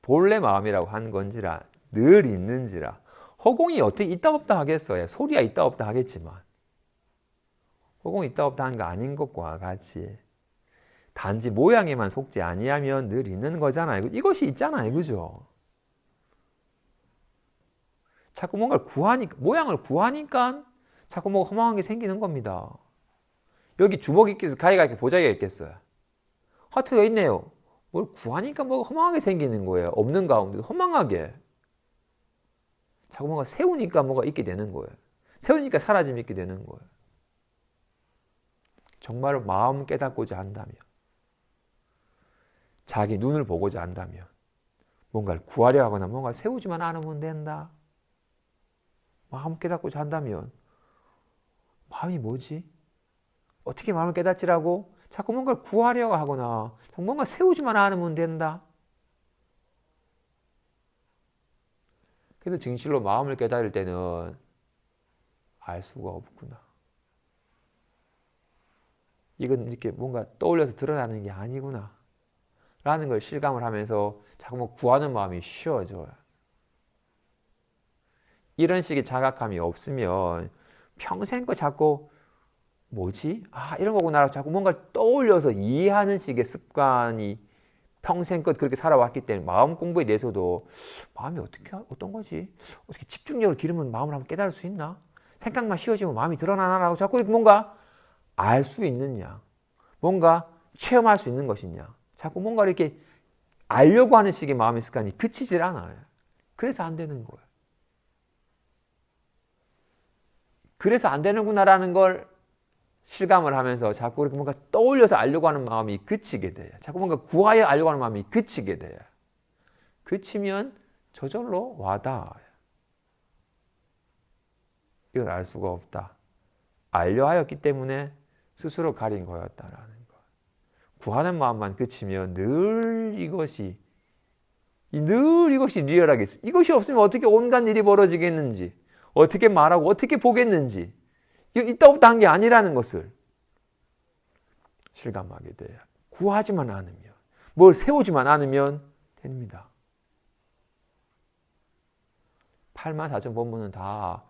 본래 마음이라고 한 건지라, 늘 있는지라. 허공이 어떻게 있다 없다 하겠어요. 소리야 있다 없다 하겠지만 허공이 있다 없다 하는 거 아닌 것과 같이 단지 모양에만 속지 아니하면 늘 있는 거잖아요. 이것이 있잖아요, 그죠? 자꾸 뭔가를 구하니까, 모양을 구하니까 자꾸 뭐가 허망한 게 생기는 겁니다. 여기 주먹이 있겠어요? 가위가 있겠어요? 보자기가 있겠어요? 하트가 있네요. 뭘 구하니까 뭐가 허망하게 생기는 거예요. 없는 가운데도 허망하게. 자꾸 뭔가 세우니까 뭐가 있게 되는 거예요. 세우니까 사라짐이 있게 되는 거예요. 정말로 마음 깨닫고자 한다면, 자기 눈을 보고자 한다면, 뭔가를 구하려 하거나 뭔가를 세우지만 않으면 된다. 마음 깨닫고자 한다면, 마음이 뭐지? 어떻게 마음을 깨닫지라고? 자꾸 뭔가를 구하려고 하거나 뭔가 세우지만 않으면 된다. 그래도 진실로 마음을 깨달을 때는 알 수가 없구나. 이건 이렇게 뭔가 떠올려서 드러나는 게 아니구나 라는 걸 실감을 하면서 자꾸 뭐 구하는 마음이 쉬워져요. 이런 식의 자각감이 없으면 평생 거 자꾸 뭐지? 아, 이런 거구나. 자꾸 뭔가 떠올려서 이해하는 식의 습관이 평생껏 그렇게 살아왔기 때문에 마음 공부에 대해서도 마음이 어떤 거지? 어떻게 집중력을 기르면 마음을 한번 깨달을 수 있나? 생각만 쉬워지면 마음이 드러나나라고 자꾸 이렇게 뭔가 알 수 있느냐? 뭔가 체험할 수 있는 것이냐? 자꾸 뭔가 이렇게 알려고 하는 식의 마음의 습관이 그치질 않아요. 그래서 안 되는 거예요. 그래서 안 되는구나라는 걸 실감을 하면서 자꾸 이렇게 뭔가 떠올려서 알려고 하는 마음이 그치게 돼요. 자꾸 뭔가 구하여 알려고 하는 마음이 그치게 돼요. 그치면 저절로 와닿아요. 이걸 알 수가 없다. 알려 하였기 때문에 스스로 가린 거였다라는 거. 구하는 마음만 그치면 늘 이것이 리얼하게 있어. 이것이 없으면 어떻게 온갖 일이 벌어지겠는지, 어떻게 말하고 어떻게 보겠는지, 이거 있다 없다 한 게 아니라는 것을 실감하게 돼요. 구하지만 않으면, 뭘 세우지만 않으면 됩니다. 84,000 법문은 다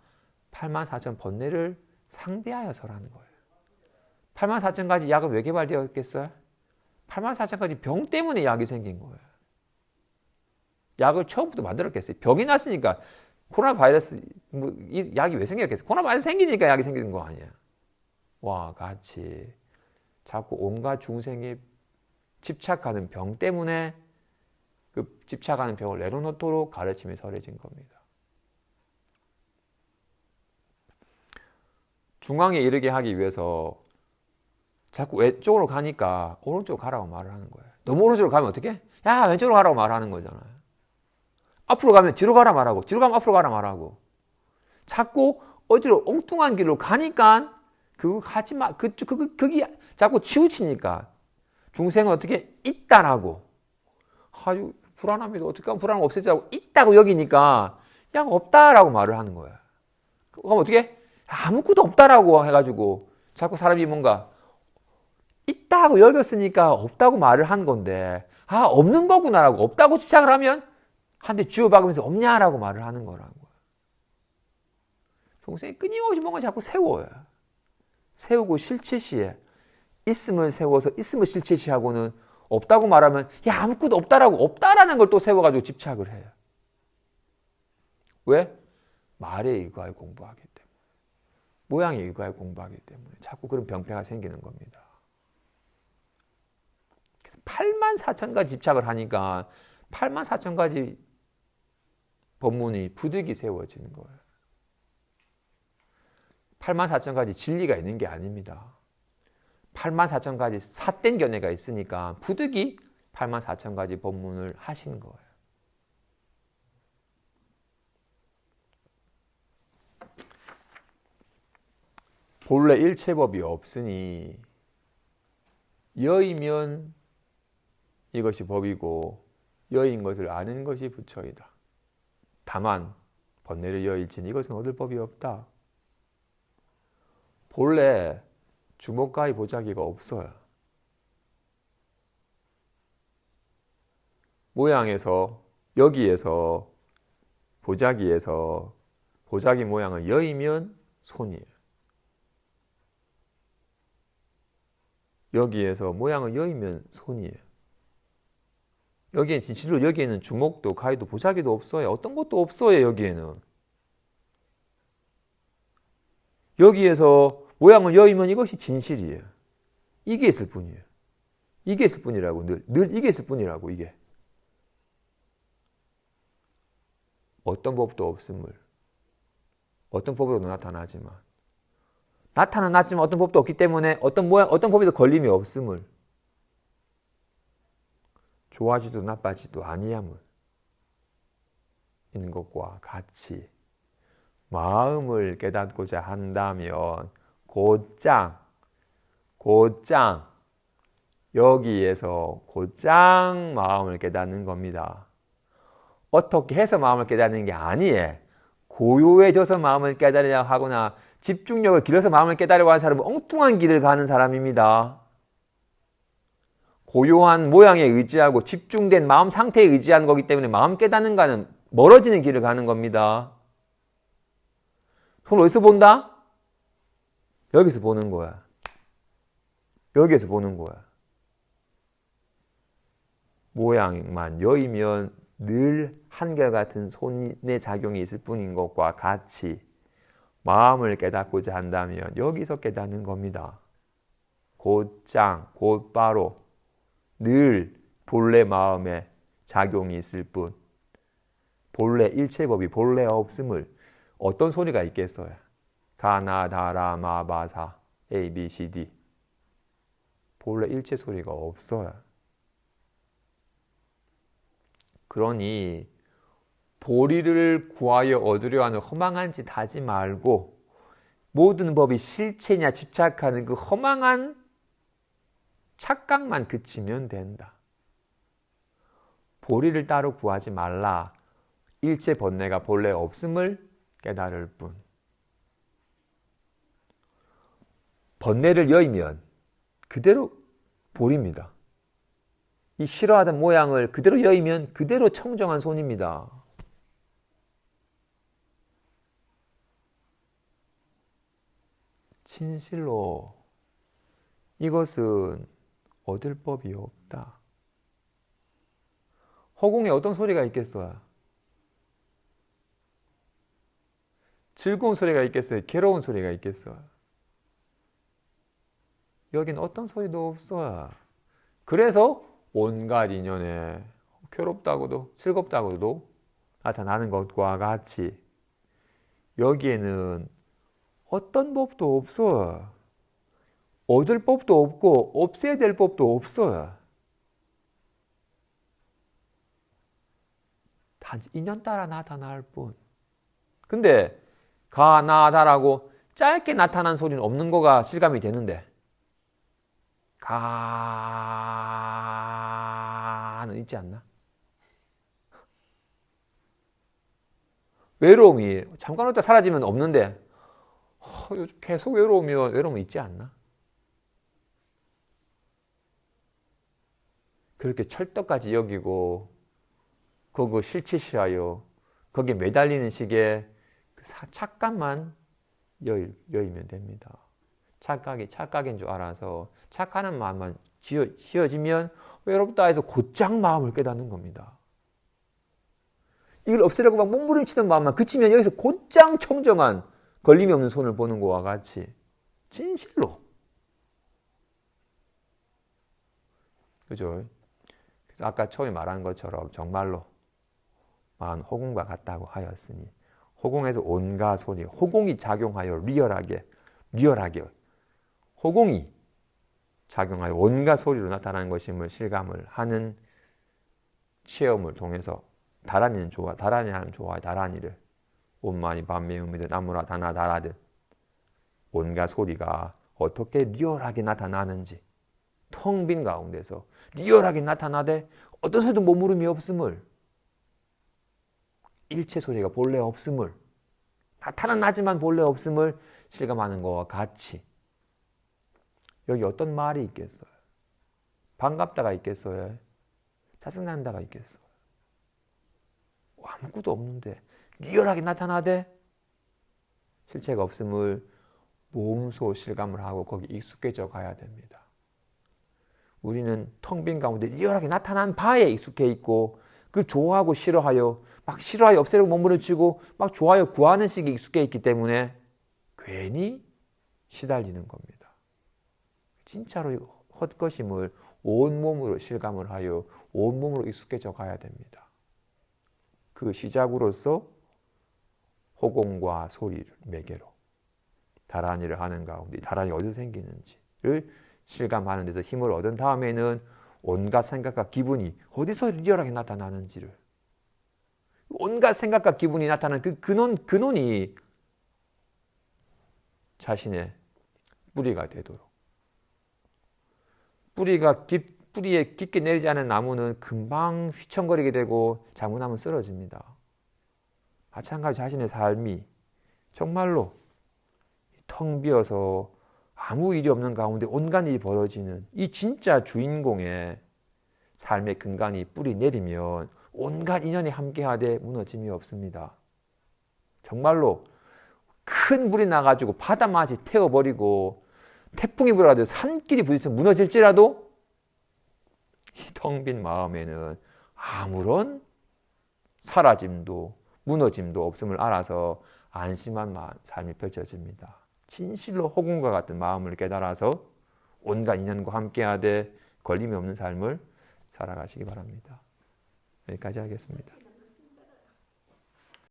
84,000 번뇌를 상대하여서라는 거예요. 84,000가지 약은 왜 개발되었겠어요? 84,000가지 병 때문에 약이 생긴 거예요. 약을 처음부터 만들었겠어요. 병이 났으니까 코로나 바이러스 이 약이 왜 생겼겠어요? 코로나 바이러스 생기니까 약이 생기는 거 아니야. 와 같이 자꾸 온갖 중생이 집착하는 병 때문에 그 집착하는 병을 내려놓도록 가르침이 설해진 겁니다. 중앙에 이르게 하기 위해서 자꾸 왼쪽으로 가니까 오른쪽으로 가라고 말을 하는 거예요. 너무 오른쪽으로 가면 어떻게? 야 왼쪽으로 가라고 말하는 거잖아요. 앞으로 가면 뒤로 가라 말하고 뒤로 가면 앞으로 가라 말하고 자꾸 어디로 엉뚱한 길로 가니까 그거 가지 마. 거기 자꾸 치우치니까 중생은 어떻게 있다라고 아유 불안합니다. 어떻게 하면 불안을 없애자고 있다고 여기니까 그냥 없다라고 말을 하는 거예요. 그럼 어떻게? 아무것도 없다라고 해가지고 자꾸 사람이 뭔가 있다고 여겼으니까 없다고 말을 한 건데 아 없는 거구나라고 없다고 집착을 하면 한 대 쥐어박으면서 없냐라고 말을 하는 거라고. 중생이 끊임없이 뭔가 자꾸 세워요. 세우고 실체시에 있음을 세워서 있음을 실체시하고는 없다고 말하면 야 아무것도 없다라고 없다라는 걸 또 세워가지고 집착을 해요. 왜? 말에 의거하여 공부하기 때문에 모양에 의거하여 공부하기 때문에 자꾸 그런 병폐가 생기는 겁니다. 84,000가지 집착을 하니까 84,000가지 법문이 부득이 세워지는 거예요. 84,000가지 진리가 있는 게 아닙니다. 84,000가지 삿된 견해가 있으니까 부득이 84,000가지 법문을 하신 거예요. 본래 일체법이 없으니 여이면 이것이 법이고 여인 것을 아는 것이 부처이다. 다만 번뇌를 여일진 이것은 얻을 법이 없다. 본래 주목가의 보자기가 없어요. 모양에서 여기에서 보자기에서 보자기 모양을 여이면 손이에요. 여기에서 모양을 여이면 손이에요. 여기에 진실로 여기에는 주목도 가위도 보자기도 없어요. 어떤 것도 없어요. 여기에는. 여기에서 모양을 여이면 이것이 진실이에요. 이게 있을 뿐이에요. 이게 있을 뿐이라고. 늘 이게 있을 뿐이라고. 이게. 어떤 법도 없음을. 어떤 법으로도 나타나지만 나타났지만 어떤 법도 없기 때문에 어떤 법에도 걸림이 없음을. 좋아지도 나빠지도 아니함을 있는 것과 같이 마음을 깨닫고자 한다면 곧장 여기에서 곧장 마음을 깨닫는 겁니다. 어떻게 해서 마음을 깨닫는 게 아니에요. 고요해져서 마음을 깨달으려 하거나 집중력을 길러서 마음을 깨달으려고 하는 사람은 엉뚱한 길을 가는 사람입니다. 고요한 모양에 의지하고 집중된 마음 상태에 의지하는 거기 때문에 마음 깨닫는 가는 멀어지는 길을 가는 겁니다. 손을 어디서 본다? 여기서 보는 거야. 여기에서 보는 거야. 모양만 여이면 늘 한결같은 손의 작용이 있을 뿐인 것과 같이 마음을 깨닫고자 한다면 여기서 깨닫는 겁니다. 곧장, 곧바로 늘 본래 마음에 작용이 있을 뿐 본래 일체법이 본래 없음을 어떤 소리가 있겠어요? 가나 다라 마바사 A, B, C, D 본래 일체 소리가 없어요. 그러니 보리를 구하여 얻으려 하는 허망한 짓 하지 말고 모든 법이 실체냐 집착하는 그 허망한 착각만 그치면 된다. 보리를 따로 구하지 말라. 일체 번뇌가 본래 없음을 깨달을 뿐. 번뇌를 여의면 그대로 보리입니다. 이 싫어하던 모양을 그대로 여의면 그대로 청정한 손입니다. 진실로 이것은 얻을 법이 없다. 허공에 어떤 소리가 있겠어요? 즐거운 소리가 있겠어요? 괴로운 소리가 있겠어요? 여긴 어떤 소리도 없어요. 그래서 온갖 인연에 괴롭다고도 즐겁다고도 나타나는 것과 같이 여기에는 어떤 법도 없어요. 얻을 법도 없고 없애야 될 법도 없어요. 단지 인연 따라 나타날 뿐. 근데 가나다라고 짧게 나타난 소리는 없는 거가 실감이 되는데 가는 있지 않나? 외로움이 잠깐 왔다 사라지면 없는데 요즘 계속 외로움은 있지 않나? 그렇게 철떡까지 여기고 그거 실체시하여 거기에 매달리는 식의 착각만 여이면 됩니다. 착각이 착각인 줄 알아서 착하는 마음만 지어지면 외롭다 해서 곧장 마음을 깨닫는 겁니다. 이걸 없애려고 막 몸부림치는 마음만 그치면 여기서 곧장 청정한 걸림이 없는 손을 보는 것과 같이 진실로. 그죠? 그래서 아까 처음에 말한 것처럼 정말로 마음 호공과 같다고 하였으니 호공에서 온갖 소리, 호공이 작용하여 리얼하게 호공이 작용하여 온갖 소리로 나타나는 것임을 실감을 하는 체험을 통해서 다란이는 좋아, 다란이는 좋아해, 다란이를 온만이 밤매음이든 나무라 다나 다라든 온갖 소리가 어떻게 리얼하게 나타나는지 텅 빈 가운데서 리얼하게 나타나되 어떤 소리도 머무름이 없음을 일체 소리가 본래 없음을 나타나지만 본래 없음을 실감하는 것과 같이 여기 어떤 말이 있겠어요? 반갑다가 있겠어요? 짜증난다가 있겠어요? 아무것도 없는데 리얼하게 나타나되 실체가 없음을 몸소 실감을 하고 거기 익숙해져 가야 됩니다. 우리는 텅 빈 가운데 리얼하게 나타난 바에 익숙해 있고 그 좋아하고 싫어하여 막 싫어하여 없애려고 몸부림치고 막 좋아하여 구하는 식에 익숙해 있기 때문에 괜히 시달리는 겁니다. 진짜로 헛것임을 온몸으로 실감을 하여 온몸으로 익숙해져 가야 됩니다. 그 시작으로서 호공과 소리를 매개로 다란이를 하는 가운데 다란이 어디서 생기는지를 실감하는 데서 힘을 얻은 다음에는 온갖 생각과 기분이 어디서 리얼하게 나타나는지를 온갖 생각과 기분이 나타나는 그 근원이 자신의 뿌리가 되도록 뿌리에 깊게 내리지 않은 나무는 금방 휘청거리게 되고 잘못하면 쓰러집니다. 마찬가지 자신의 삶이 정말로 텅 비어서 아무 일이 없는 가운데 온갖 일이 벌어지는 이 진짜 주인공의 삶의 근간이 뿌리 내리면 온갖 인연이 함께하되 무너짐이 없습니다. 정말로 큰 물이 나가지고 바다마치 태워버리고 태풍이 불어가지고 산길이 부딪혀 무너질지라도 이 텅 빈 마음에는 아무런 사라짐도 무너짐도 없음을 알아서 안심한 삶이 펼쳐집니다. 진실로 호금과 같은 마음을 깨달아서 온갖 인연과 함께하되 걸림이 없는 삶을 살아가시기 바랍니다. 여기까지 하겠습니다.